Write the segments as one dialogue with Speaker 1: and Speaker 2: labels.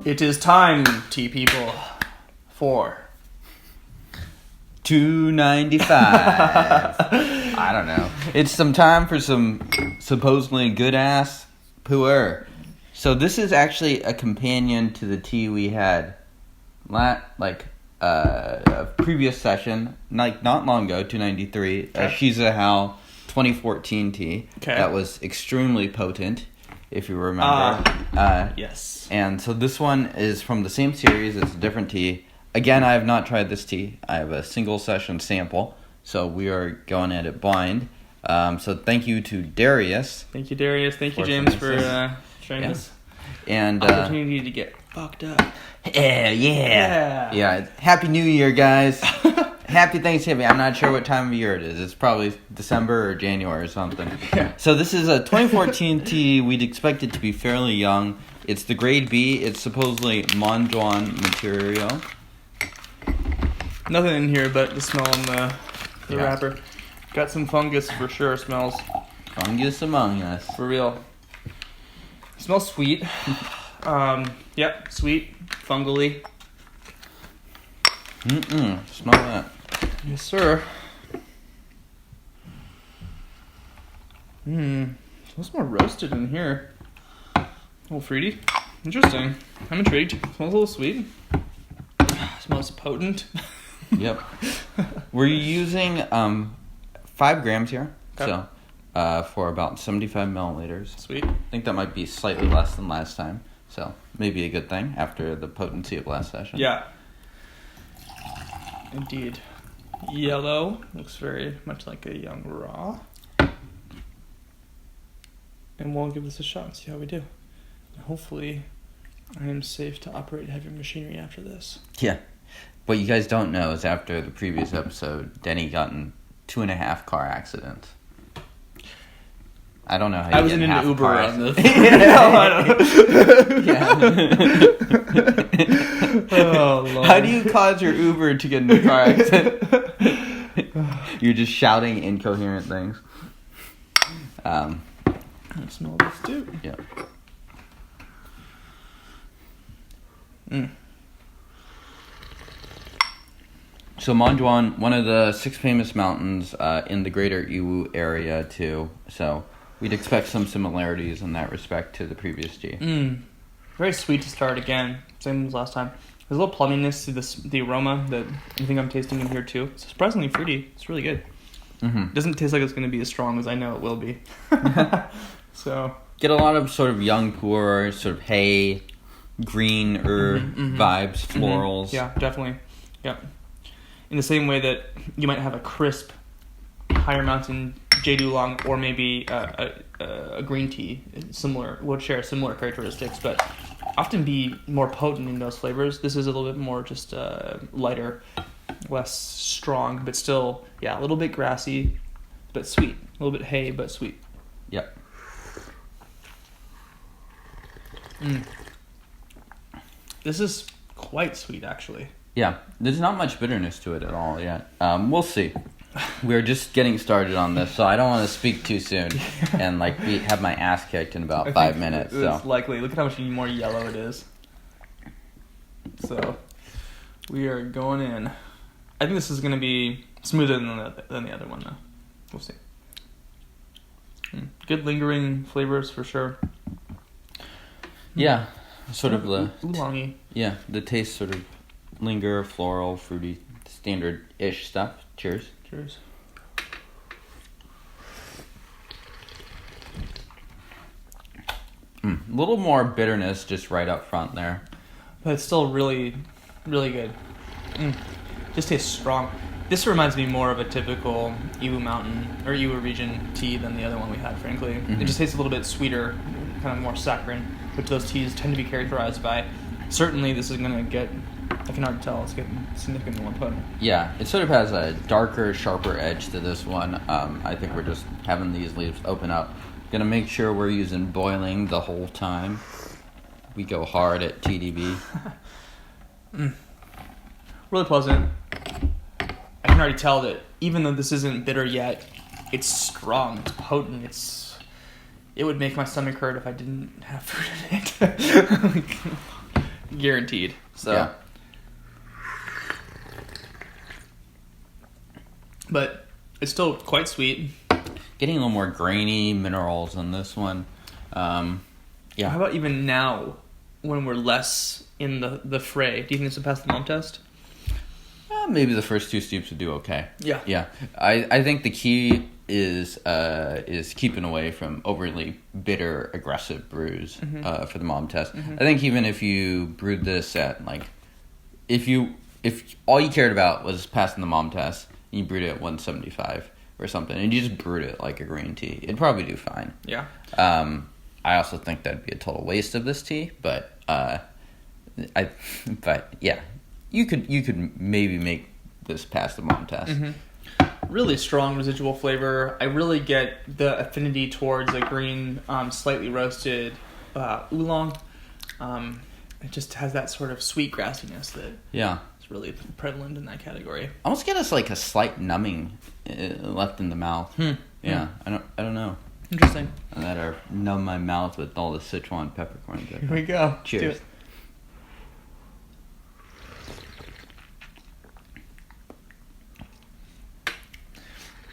Speaker 1: It is time, tea people, for
Speaker 2: $2.95. I don't know. It's some time for some supposedly good ass pu'er. So this is actually a companion to the tea we had, a previous session, not long ago, 293. A Xizi Hao 2014 tea that was extremely potent, if you remember.
Speaker 1: Yes.
Speaker 2: And so this one is from the same series. It's a different tea. Again, I have not tried this tea. I have a single session sample, so we are going at it blind. So thank you to Darius.
Speaker 1: Thank you, Darius. Thank you, James, for sharing this
Speaker 2: and
Speaker 1: opportunity to get fucked up.
Speaker 2: Yeah. Happy New Year, guys. Happy Thanksgiving. I'm not sure what time of year it is. It's probably December or January or something.
Speaker 1: Yeah.
Speaker 2: So this is a 2014 tea. We'd expect it to be fairly young. It's the grade B. It's supposedly Manzhuan material.
Speaker 1: Nothing in here but the smell on the wrapper. Got some fungus for sure. Smells
Speaker 2: fungus among us.
Speaker 1: For real. Smells sweet. Yep, sweet, fungally.
Speaker 2: Smell that.
Speaker 1: Yes, sir. Smells more roasted in here. A little fruity. Interesting. I'm intrigued. Smells a little sweet. Smells potent.
Speaker 2: Yep. We're using 5 grams here.
Speaker 1: Okay.
Speaker 2: So for about 75 milliliters.
Speaker 1: Sweet.
Speaker 2: I think that might be slightly less than last time. So maybe a good thing after the potency of last session.
Speaker 1: Yeah. Indeed. Yellow. Looks very much like a young raw. And we'll give this a shot and see how we do. Hopefully, I am safe to operate heavy machinery after this.
Speaker 2: Yeah. What you guys don't know is after the previous episode, Denny got in 2.5 car accidents. I don't know how you
Speaker 1: I wasn't into Uber on this. Oh, Lord.
Speaker 2: How do you cause your Uber to get in a car accident? You're just shouting incoherent things.
Speaker 1: I smell this too.
Speaker 2: Yeah. So Manzhuan, one of the 6 famous mountains in the greater Yiwu area too. So we'd expect some similarities in that respect to the previous tea.
Speaker 1: Very sweet to start again. Same as last time. There's a little plumminess to the aroma that I think I'm tasting in here too. It's surprisingly fruity. It's really good. It doesn't taste like it's going to be as strong as I know it will be. So
Speaker 2: get a lot of sort of young pu'er, sort of hay, green herb vibes, florals.
Speaker 1: Yeah, definitely. Yep. In the same way that you might have a crisp, higher mountain Jade Oolong or maybe a green tea, would share similar characteristics, but often be more potent in those flavors. This is a little bit more just lighter, less strong, but still, a little bit grassy, but sweet. A little bit hay, but sweet.
Speaker 2: Yep.
Speaker 1: This is quite sweet, actually.
Speaker 2: Yeah, there's not much bitterness to it at all yet. We'll see. We're just getting started on this, so I don't want to speak too soon and have my ass kicked in about 5 minutes.
Speaker 1: It's likely. Look at how much more yellow it is. So we are going in. I think this is going to be smoother than the other one, though. We'll see. Good lingering flavors for sure.
Speaker 2: Yeah, sort of the
Speaker 1: oolong-y.
Speaker 2: Yeah, the taste sort of linger, floral, fruity, standard-ish stuff. Cheers.
Speaker 1: Cheers.
Speaker 2: A little more bitterness just right up front there.
Speaker 1: But it's still really, really good. Just tastes strong. This reminds me more of a typical Yiwu Mountain or Yiwu region tea than the other one we had, frankly. It just tastes a little bit sweeter, kind of more saccharine, which those teas tend to be characterized by. Certainly this is going to get, I can already tell, it's getting significantly more potent.
Speaker 2: Yeah, it sort of has a darker, sharper edge to this one. I think we're just having these leaves open up. Gonna make sure we're using boiling the whole time. We go hard at TeaDB.
Speaker 1: Really pleasant. I can already tell that even though this isn't bitter yet, it's strong, it's potent, it's it would make my stomach hurt if I didn't have food in it. Guaranteed. So,
Speaker 2: Yeah.
Speaker 1: But it's still quite sweet.
Speaker 2: Getting a little more grainy minerals in this one. Yeah.
Speaker 1: How about even now, when we're less in the fray? Do you think this will pass the mom test?
Speaker 2: Maybe the first 2 steeps would do okay.
Speaker 1: Yeah.
Speaker 2: Yeah. I think the key is keeping away from overly bitter, aggressive brews for the mom test. I think even if you brewed this at if all you cared about was passing the mom test, and you brewed it at 175 or something, and you just brewed it like a green tea, it'd probably do fine.
Speaker 1: Yeah.
Speaker 2: I also think that'd be a total waste of this tea, but yeah, you could maybe make this pass the mom test.
Speaker 1: Really strong residual flavor. I really get the affinity towards a green, slightly roasted oolong. It just has that sort of sweet grassiness that is really prevalent in that category.
Speaker 2: I almost get us like a slight numbing left in the mouth. Yeah, I don't know.
Speaker 1: Interesting.
Speaker 2: And that or numb my mouth with all the Sichuan peppercorns.
Speaker 1: Here we go.
Speaker 2: Cheers.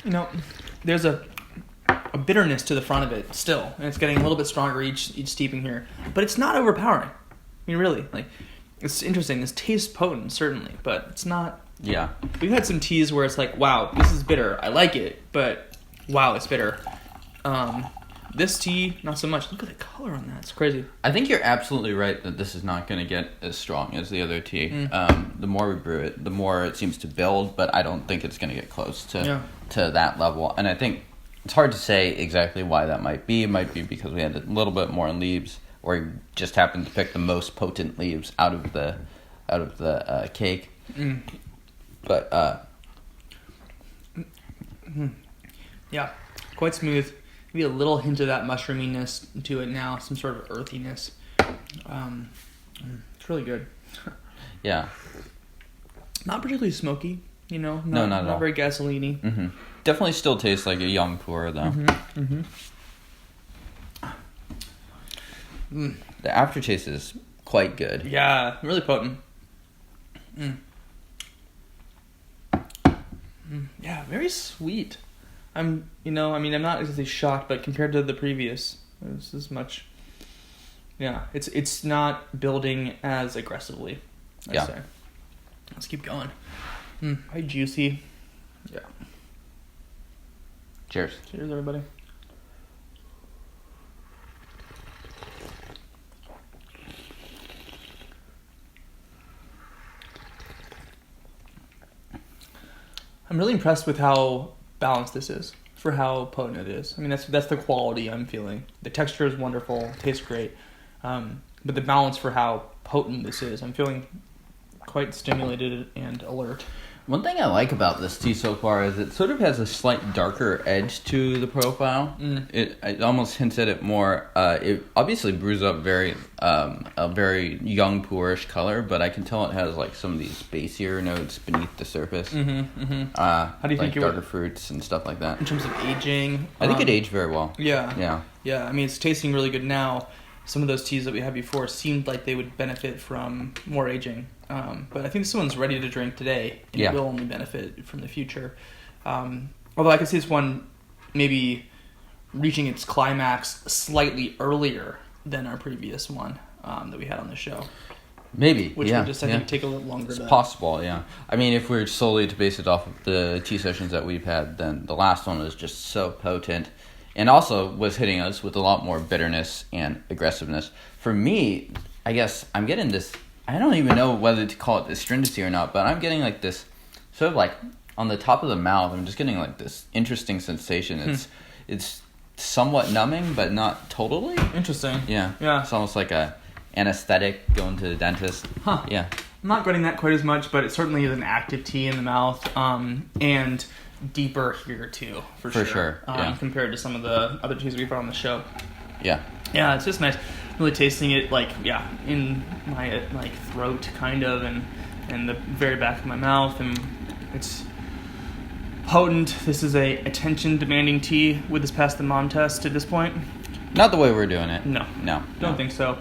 Speaker 1: You know, there's a bitterness to the front of it still, and it's getting a little bit stronger each steeping here, but it's not overpowering. I mean, really, it's interesting. This tastes potent, certainly, but it's not.
Speaker 2: Yeah.
Speaker 1: We've had some teas where it's like, wow, this is bitter. I like it, but wow, it's bitter. This tea, not so much. Look at the color on that. It's crazy.
Speaker 2: I think you're absolutely right that this is not going to get as strong as the other tea. The more we brew it, the more it seems to build, but I don't think it's going to get close to that level. And I think it's hard to say exactly why that might be. It might be because we had a little bit more leaves, or we just happened to pick the most potent leaves out of the cake. But
Speaker 1: yeah, quite smooth. Maybe a little hint of that mushroominess to it now, some sort of earthiness. It's really good.
Speaker 2: Yeah.
Speaker 1: Not particularly smoky, you know.
Speaker 2: Not at all.
Speaker 1: Not very gasoline-y.
Speaker 2: Definitely still tastes like a young pour, though. The aftertaste is quite good.
Speaker 1: Yeah, really potent. Yeah, very sweet. I'm not exactly shocked, but compared to the previous, this is much. Yeah, it's not building as aggressively. I'd say. Let's keep going. Very juicy. Yeah.
Speaker 2: Cheers.
Speaker 1: Cheers, everybody. I'm really impressed with how balanced this is for how potent it is. I mean, that's the quality I'm feeling. The texture is wonderful, tastes great, but the balance for how potent this is, I'm feeling quite stimulated and alert.
Speaker 2: One thing I like about this tea so far is it sort of has a slight darker edge to the profile. It almost hints at it more. It obviously brews up a very young poorish color, but I can tell it has like some of these basier notes beneath the surface.
Speaker 1: How do you think
Speaker 2: darker fruits and stuff like that?
Speaker 1: In terms of aging,
Speaker 2: I think it aged very well.
Speaker 1: Yeah. I mean, it's tasting really good now. Some of those teas that we had before seemed like they would benefit from more aging. But I think this one's ready to drink today and it will only benefit from the future. Although I could see this one maybe reaching its climax slightly earlier than our previous one that we had on the show.
Speaker 2: Maybe,
Speaker 1: Which would just, I think, take a little longer.
Speaker 2: It's possible, yeah. I mean, if we're solely to base it off of the tea sessions that we've had, then the last one was just so potent. And also was hitting us with a lot more bitterness and aggressiveness. For me, I guess I'm getting this, I don't even know whether to call it astringency or not, but I'm getting like this sort of like on the top of the mouth, I'm just getting like this interesting sensation. It's somewhat numbing, but not totally.
Speaker 1: Interesting.
Speaker 2: Yeah. It's almost like a anesthetic going to the dentist. Yeah.
Speaker 1: I'm not getting that quite as much, but it certainly is an active tea in the mouth, and deeper here too, for sure. Compared to some of the other teas we've brought on the show. Yeah, it's just nice, really tasting it in my throat kind of, and the very back of my mouth, and it's potent. This is a attention demanding tea. Would this pass the mom test at this point?
Speaker 2: Not the way we're doing it.
Speaker 1: No.
Speaker 2: No.
Speaker 1: Think so.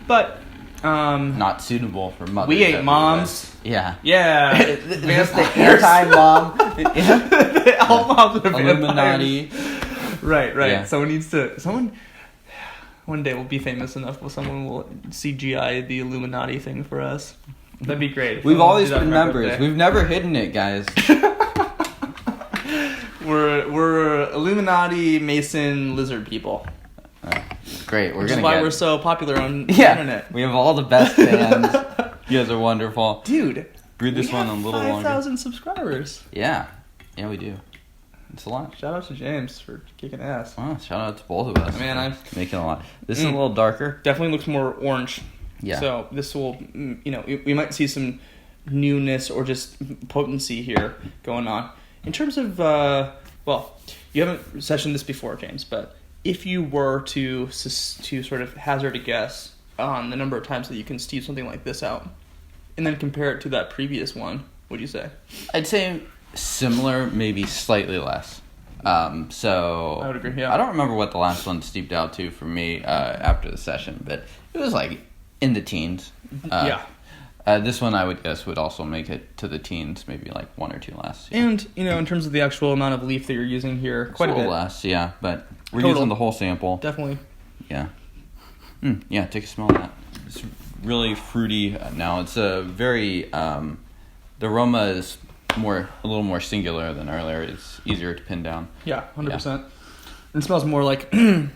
Speaker 1: But
Speaker 2: not suitable for mothers.
Speaker 1: We ate moms.
Speaker 2: Yeah.
Speaker 1: Yeah.
Speaker 2: Just the anti-mom.
Speaker 1: All moms are
Speaker 2: Illuminati.
Speaker 1: Right.
Speaker 2: Yeah.
Speaker 1: Someone one day will be famous enough where someone will CGI the Illuminati thing for us. That'd be great.
Speaker 2: We've always been members. We've never hidden it, guys.
Speaker 1: We're Illuminati Mason lizard people.
Speaker 2: Great.
Speaker 1: Which is why we're so popular on the internet.
Speaker 2: We have all the best fans. You guys are wonderful.
Speaker 1: Dude.
Speaker 2: Breathe this one a little longer.
Speaker 1: 5,000 subscribers.
Speaker 2: Yeah, we do. It's a lot.
Speaker 1: Shout out to James for kicking ass.
Speaker 2: Wow, shout out to both of us.
Speaker 1: Man, I'm
Speaker 2: making a lot. This is a little darker.
Speaker 1: Definitely looks more orange.
Speaker 2: Yeah.
Speaker 1: So this will, we might see some newness or just potency here going on. In terms of, you haven't sessioned this before, James, but if you were to sort of hazard a guess on the number of times that you can steep something like this out, and then compare it to that previous one, what do you say?
Speaker 2: I'd say similar, maybe slightly less. So
Speaker 1: I would agree. Yeah.
Speaker 2: I don't remember what the last one steeped out to for me after the session, but it was like in the teens. This one I would guess would also make it to the teens, maybe like 1 or 2 less. Yeah.
Speaker 1: And in terms of the actual amount of leaf that you're using here, quite a bit
Speaker 2: less. Yeah, but we're using the whole sample.
Speaker 1: Definitely.
Speaker 2: Yeah. Yeah. Take a smell of that. It's really fruity now. It's a very the aroma is a little more singular than earlier. It's easier to pin down.
Speaker 1: Yeah, 100%. It smells more like a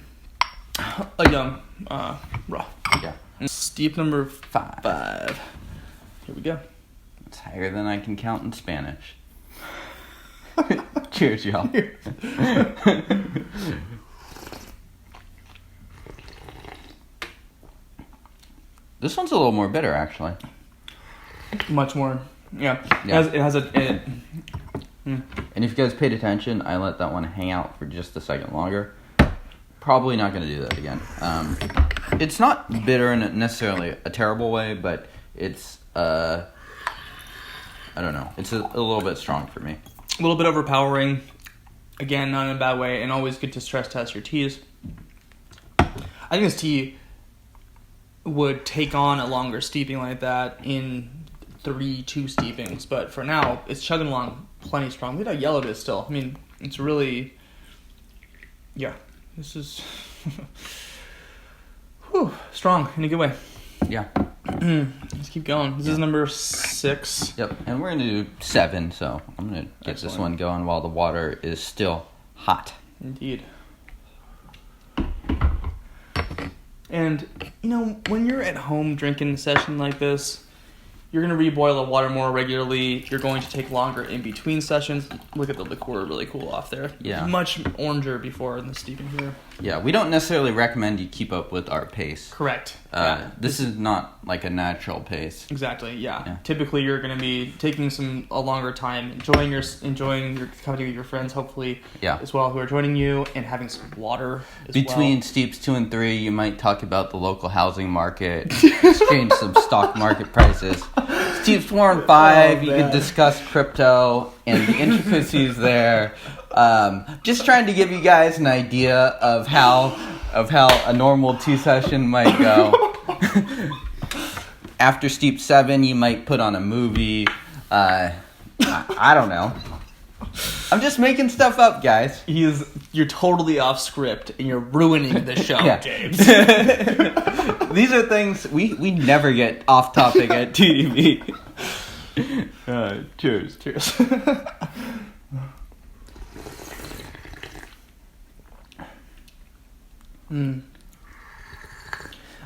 Speaker 1: young raw.
Speaker 2: Yeah.
Speaker 1: And steep number 5. Here we go.
Speaker 2: It's higher than I can count in Spanish. Cheers, y'all. This one's a little more bitter, actually.
Speaker 1: Much more. Yeah. It has a...
Speaker 2: And if you guys paid attention, I let that one hang out for just a second longer. Probably not going to do that again. It's not bitter in necessarily a terrible way, but it's... I don't know. It's a little bit strong for me.
Speaker 1: A little bit overpowering. Again, not in a bad way. And always good to stress test your teas. I think this tea would take on a longer steeping like that in 2 steepings. But for now, it's chugging along plenty strong. Look at how yellow it is still. I mean, it's really... Yeah. This is... strong in a good way.
Speaker 2: Yeah.
Speaker 1: Let's keep going. This is number 6.
Speaker 2: Yep, and we're going to do 7, so I'm going to get this one going while the water is still hot.
Speaker 1: Indeed. And, when you're at home drinking a session like this, you're going to reboil the water more regularly. You're going to take longer in between sessions. Look at the liqueur really cool off there.
Speaker 2: Yeah.
Speaker 1: Much oranger before in the steeping here.
Speaker 2: Yeah, we don't necessarily recommend you keep up with our pace.
Speaker 1: Correct.
Speaker 2: This is not like a natural pace.
Speaker 1: Exactly. Yeah. Typically, you're going to be taking a longer time, enjoying your company with your friends, hopefully, as well, who are joining you, and having some water.
Speaker 2: Between steeps 2 and 3, you might talk about the local housing market, exchange some stock market prices. Steeps 4 and 5, you could discuss crypto and the intricacies there. Just trying to give you guys an idea of how a normal tea session might go. After steep 7, you might put on a movie. I don't know. I'm just making stuff up, guys.
Speaker 1: You're totally off script and you're ruining the show, James.
Speaker 2: These are things we never get off topic at TeaDB. Cheers.
Speaker 1: Cheers.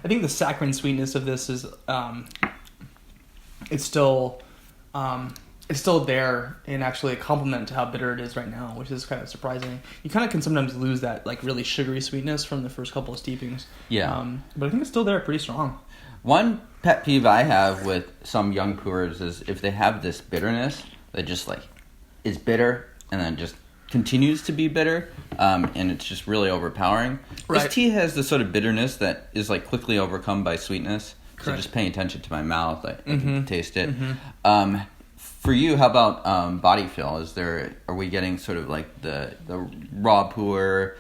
Speaker 1: I think the saccharine sweetness of this is it's still there, and actually a compliment to how bitter it is right now, which is kind of surprising. You kind of can sometimes lose that like really sugary sweetness from the first couple of steepings.
Speaker 2: Yeah.
Speaker 1: But I think it's still there, pretty strong.
Speaker 2: One pet peeve I have with some young pourers is if they have this bitterness that just like is bitter and then just continues to be bitter, and it's just really overpowering.
Speaker 1: Right.
Speaker 2: This tea has this sort of bitterness that is like quickly overcome by sweetness.
Speaker 1: Correct.
Speaker 2: So just paying attention to my mouth, I can taste it. Mm-hmm. For you, how about body feel? Are we getting sort of like the raw pour?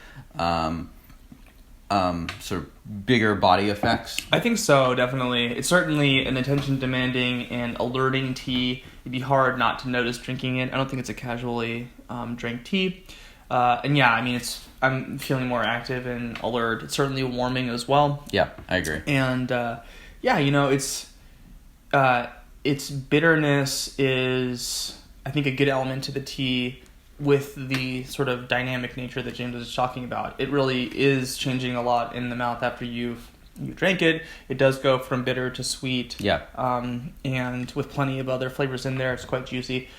Speaker 2: sort of bigger body effects?
Speaker 1: I think so, definitely. It's certainly an attention-demanding and alerting tea. It'd be hard not to notice drinking it. I don't think it's a casually drank tea. And yeah, I mean, I'm feeling more active and alert. It's certainly warming as well.
Speaker 2: Yeah, I agree.
Speaker 1: And yeah, you know, its bitterness is, I think, a good element to the tea with the sort of dynamic nature that James was talking about. It really is changing a lot in the mouth after you drank it. It does go from bitter to sweet.
Speaker 2: Yeah.
Speaker 1: And with plenty of other flavors in there, it's quite juicy.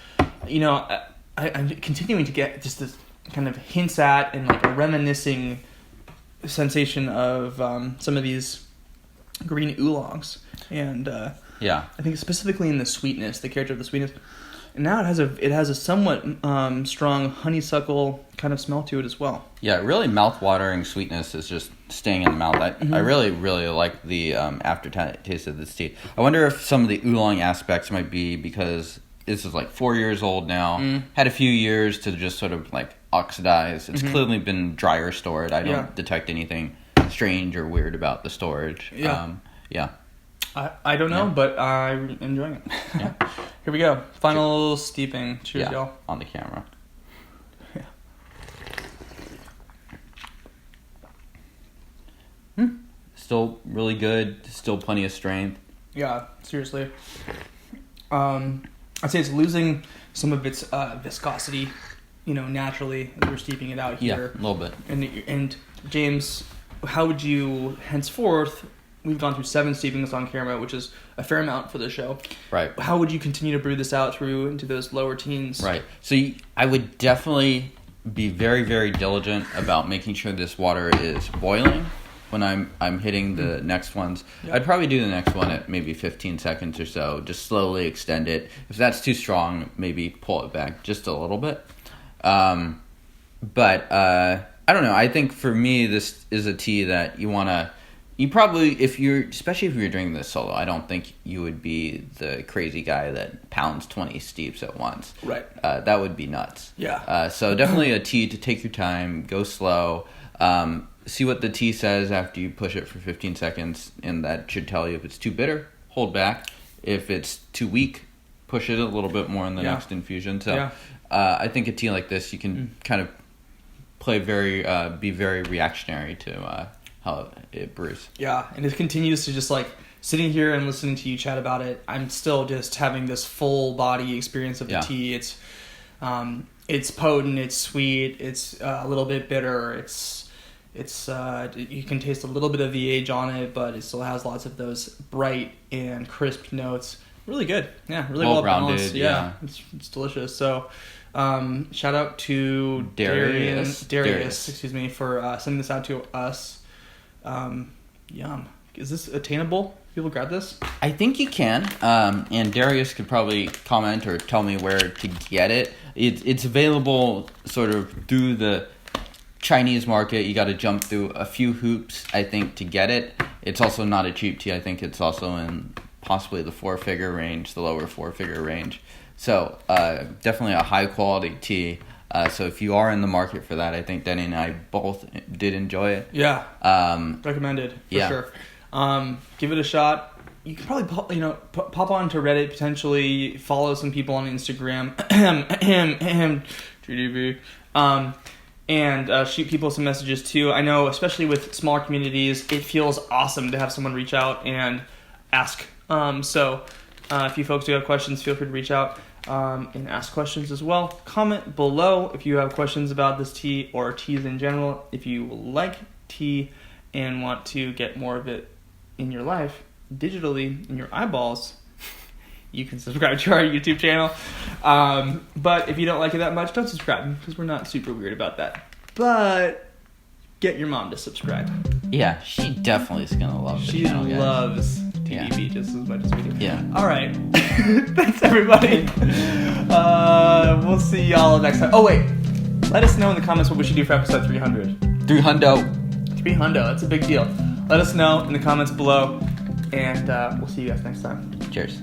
Speaker 1: You know, I'm continuing to get just this kind of hints at and like a reminiscing sensation of some of these green oolongs. And
Speaker 2: yeah,
Speaker 1: I think specifically in the sweetness, the character of the sweetness. And now it has a somewhat strong honeysuckle kind of smell to it as well.
Speaker 2: Yeah, really mouth-watering sweetness is just staying in the mouth. I really, really like the aftertaste of this tea. I wonder if some of the oolong aspects might be because this is like 4 years old now, had a few years to just sort of like oxidize. It's clearly been drier stored. I don't detect anything strange or weird about the storage.
Speaker 1: Yeah.
Speaker 2: Yeah.
Speaker 1: I don't know, but I'm enjoying it.
Speaker 2: Yeah.
Speaker 1: Here we go. Final steeping. Cheers, y'all.
Speaker 2: On the camera.
Speaker 1: Yeah.
Speaker 2: Still really good. Still plenty of strength.
Speaker 1: Yeah, seriously. I'd say it's losing some of its viscosity, you know, naturally as we're steeping it out here.
Speaker 2: Yeah, a little bit.
Speaker 1: And James, how would you henceforth? We've gone through 7 steepings on camera, which is a fair amount for the show.
Speaker 2: Right.
Speaker 1: How would you continue to brew this out through into those lower teens?
Speaker 2: Right. So I would definitely be very, very diligent about making sure this water is boiling when I'm hitting the next ones. Yep. I'd probably do the next one at maybe 15 seconds or so. Just slowly extend it. If that's too strong, maybe pull it back just a little bit. But I don't know. I think for me, this is a tea that you probably, especially if you're drinking this solo, I don't think you would be the crazy guy that pounds 20 steeps at once.
Speaker 1: Right.
Speaker 2: That would be nuts.
Speaker 1: Yeah.
Speaker 2: So definitely a tea to take your time, go slow, see what the tea says after you push it for 15 seconds, and that should tell you if it's too bitter, hold back. If it's too weak, push it a little bit more in the next infusion. So I think a tea like this, you can kind of be very reactionary to how it brews. Yeah,
Speaker 1: and it continues to just like sitting here and listening to you chat about it. I'm still just having this full body experience of the tea. It's potent, it's sweet, it's a little bit bitter. It's you can taste a little bit of the age on it, but it still has lots of those bright and crisp notes. Really good. Yeah, really well balanced. Yeah. It's delicious. So shout out to Darius, excuse me, for sending this out to us. Yum. Is this attainable? People grab this?
Speaker 2: I think you can. And Darius could probably comment or tell me where to get it. It's available sort of through the Chinese market. You got to jump through a few hoops, I think, to get it. It's also not a cheap tea. I think it's also in possibly the 4-figure range, the lower 4-figure range. So definitely a high quality tea. So if you are in the market for that, I think Denny and I both did enjoy it.
Speaker 1: Yeah. Recommended for sure. Give it a shot. You can probably pop onto Reddit, potentially follow some people on Instagram, TeaDB, and shoot people some messages too. I know, especially with smaller communities, it feels awesome to have someone reach out and ask. So if you folks do have questions, feel free to reach out. And ask questions as well. Comment below if you have questions about this tea or teas in general. If you like tea and want to get more of it in your life, digitally, in your eyeballs, you can subscribe to our YouTube channel. But if you don't like it that much, don't subscribe, because we're not super weird about that. But get your mom to subscribe.
Speaker 2: Yeah, she definitely is going to love the channel, guys.
Speaker 1: She loves TeaDB just as much as we do.
Speaker 2: Yeah.
Speaker 1: All right. Thanks, everybody. We'll see y'all next time. Oh, wait. Let us know in the comments what we should do for episode 300. 300. That's a big deal. Let us know in the comments below, and we'll see you guys next time.
Speaker 2: Cheers.